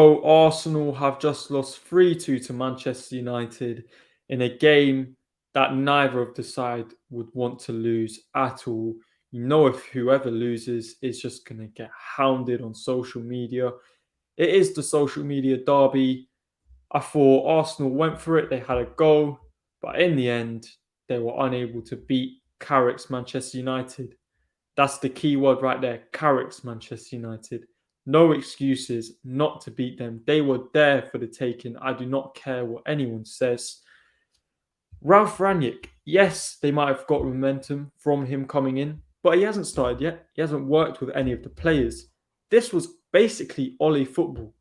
Oh, Arsenal have just lost 3-2 to Manchester United in a game that neither of the side would want to lose at all. You know, if whoever loses is just going to get hounded on social media. It is the social media derby. I thought Arsenal went for it, they had a goal, but in the end, they were unable to beat Carrick's Manchester United. That's the key word right there. Carrick's Manchester United. No excuses not to beat them. They were there for the taking. I do not care what anyone says. Ralph Ranić, yes, they might have got momentum from him coming in, but he hasn't started yet. He hasn't worked with any of the players. This was basically Ole football,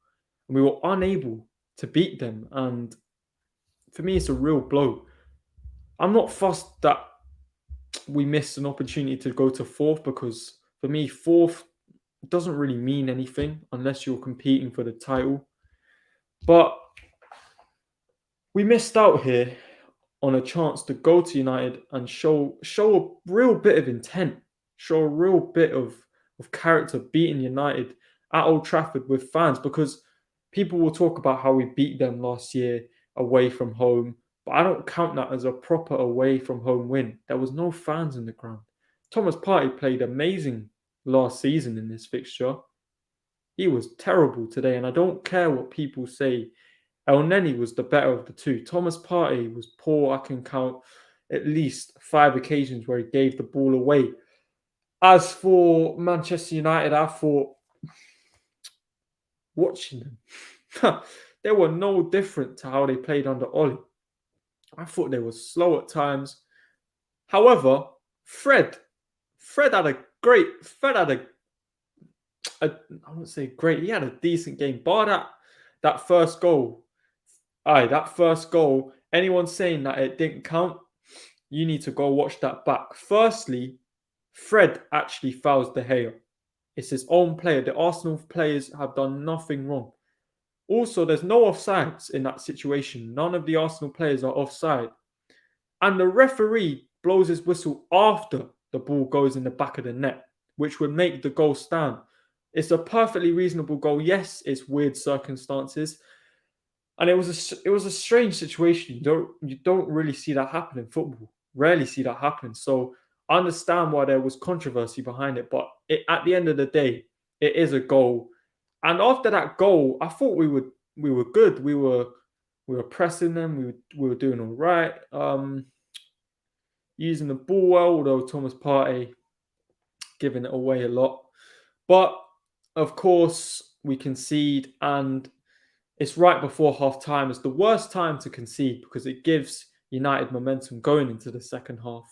and we were unable to beat them. And for me, it's a real blow. I'm not fussed that we missed an opportunity to go to fourth because for me, fourth doesn't really mean anything unless you're competing for the title. But we missed out here on a chance to go to United and show a real bit of intent, show a real bit of character beating United at Old Trafford with fans because people will talk about how we beat them last year away from home, but I don't count that as a proper away from home win. There was no fans in the ground. Thomas Partey played amazing last season in this fixture. He was terrible today, and I don't care what people say. El Neni was the better of the two. Thomas Partey was poor. I can count at least 5 occasions where he gave the ball away. As for Manchester United, I thought watching them, they were no different to how they played under Oli. I thought they were slow at times. However, Fred had a great, Fred had I wouldn't say great, he had a decent game. Bar that first goal, that first goal, anyone saying that it didn't count, you need to go watch that back. Firstly, Fred actually fouls De Gea. It's his own player. The Arsenal players have done nothing wrong. Also, there's no offsides in that situation. None of the Arsenal players are offside. And the referee blows his whistle after the ball goes in the back of the net, which would make the goal stand. It's a perfectly reasonable goal. Yes, it's weird circumstances. And it was a strange situation. You don't really see that happen in football. Rarely see that happen. So I understand why there was controversy behind it, but at the end of the day, it is a goal. And after that goal, I thought we were good. We were pressing them. We were doing all right. Using the ball well, although Thomas Partey giving it away a lot. But of course, we concede, and it's right before half time. It's the worst time to concede because it gives United momentum going into the second half.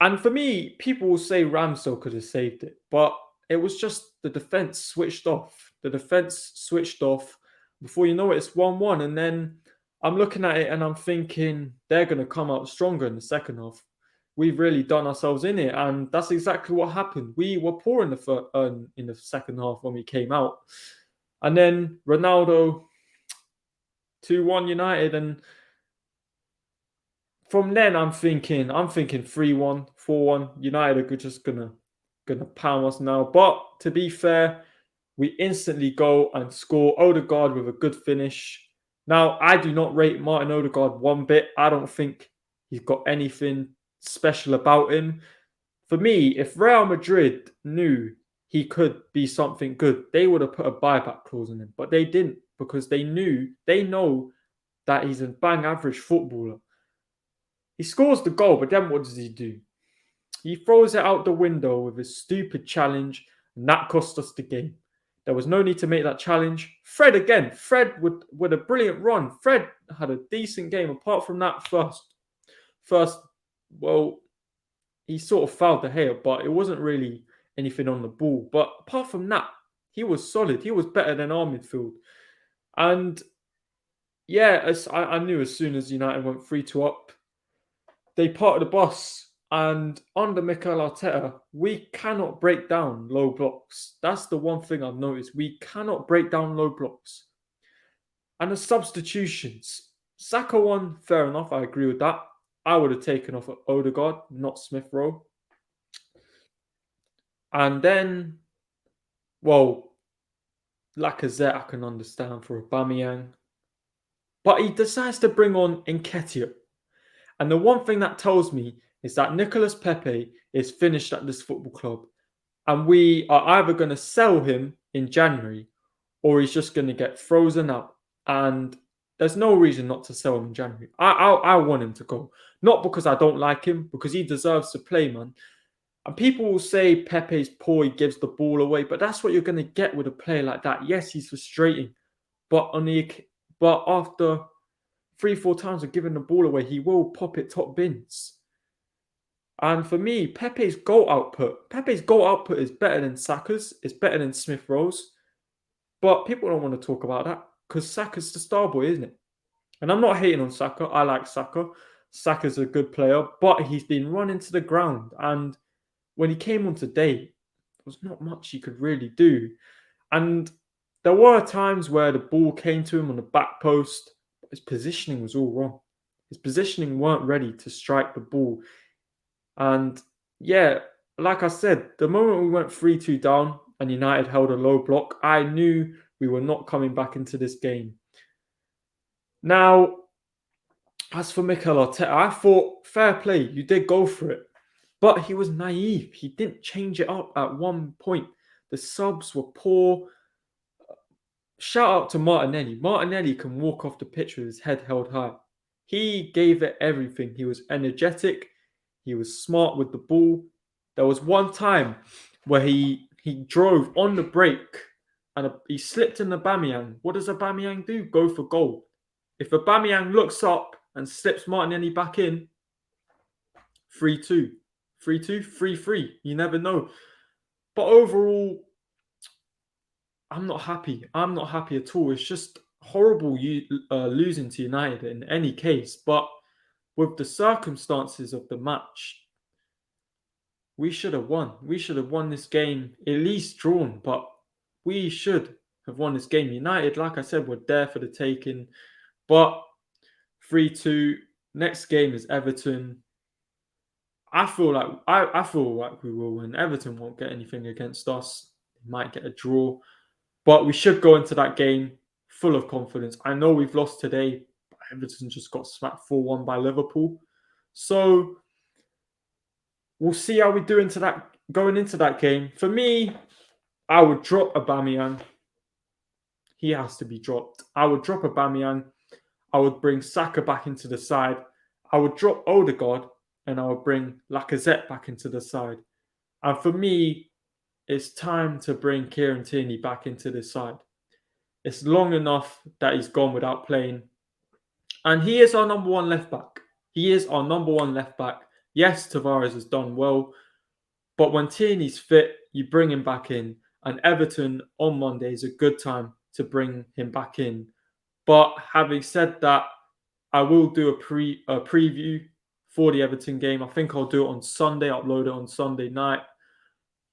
And for me, people will say Ramsdale could have saved it, but it was just the defense switched off. The defense switched off. Before you know it, it's 1-1. And then I'm looking at it and I'm thinking they're going to come out stronger in the second half. We've really done ourselves in it. And that's exactly what happened. We were poor in the second half when we came out. And then Ronaldo, 2-1 United. And from then I'm thinking 3-1, 4-1. United are just gonna pound us now. But to be fair, we instantly go and score. Odegaard with a good finish. Now, I do not rate Martin Odegaard one bit. I don't think he's got anything special about him. For me, if Real Madrid knew he could be something good, they would have put a buyback clause in him. But they didn't because they know that he's a bang average footballer. He scores the goal, but then what does he do? He throws it out the window with his stupid challenge, and that cost us the game. There was no need to make that challenge. Fred again. Fred with a brilliant run. Fred had a decent game apart from that first. Well, he sort of fouled De Gea, but it wasn't really anything on the ball. But apart from that, he was solid. He was better than our midfield. And yeah, I knew as soon as United went 3-2 up, they parted the bus. And under Mikel Arteta, we cannot break down low blocks. That's the one thing I've noticed. We cannot break down low blocks. And the substitutions. Saka one, fair enough. I agree with that. I would have taken off Odegaard, not Smith Rowe. And then, well, Lacazette, I can understand for Aubameyang. But he decides to bring on Nketiah. And the one thing that tells me is that Nicolas Pepe is finished at this football club. And we are either going to sell him in January or he's just going to get frozen up. And there's no reason not to sell him in January. I want him to go. Not because I don't like him, because he deserves to play, man. And people will say Pepe's poor, he gives the ball away, but that's what you're going to get with a player like that. Yes, he's frustrating, but after 3-4 times of giving the ball away, he will pop it top bins. And for me, Pepe's goal output is better than Saka's. It's better than Smith Rowe's. But people don't want to talk about that because Saka's the star boy, isn't it? And I'm not hating on Saka. I like Saka. Saka's a good player, but he's been run into the ground. And when he came on today, there was not much he could really do. And there were times where the ball came to him on the back post, but his positioning was all wrong. His positioning weren't ready to strike the ball. And yeah, like I said, the moment we went 3-2 down and United held a low block, I knew we were not coming back into this game. Now, as for Mikel Arteta, I thought, fair play, you did go for it. But he was naive. He didn't change it up at one point. The subs were poor. Shout out to Martinelli. Martinelli can walk off the pitch with his head held high. He gave it everything. He was energetic. He was smart with the ball. There was one time where he drove on the break and he slipped in Aubameyang. What does Aubameyang do? Go for goal. If Aubameyang looks up and slips Martinelli back in, 3-2. 3-2, 3-3. You never know. But overall, I'm not happy. I'm not happy at all. It's just horrible losing to United in any case. But with the circumstances of the match, we should have won. We should have won this game, at least drawn. But we should have won this game. United, like I said, were there for the taking. But 3-2. Next game is Everton. I feel like we will win. Everton won't get anything against us. They might get a draw. But we should go into that game full of confidence. I know we've lost today, but Everton just got smacked 4-1 by Liverpool. So we'll see how we do going into that game. For me, I would drop Aubameyang. He has to be dropped. I would drop Aubameyang. I would bring Saka back into the side. I would drop Odegaard and I would bring Lacazette back into the side. And for me, it's time to bring Kieran Tierney back into the side. It's long enough that he's gone without playing. And he is our number one left back. He is our number one left back. Yes, Tavares has done well. But when Tierney's fit, you bring him back in. And Everton on Monday is a good time to bring him back in. But having said that, I will do a preview for the Everton game. I think I'll do it on Sunday, upload it on Sunday night.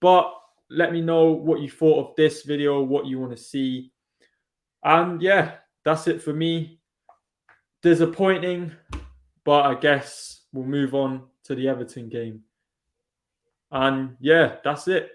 But let me know what you thought of this video, what you want to see. And yeah, that's it for me. Disappointing, but I guess we'll move on to the Everton game. And yeah, that's it.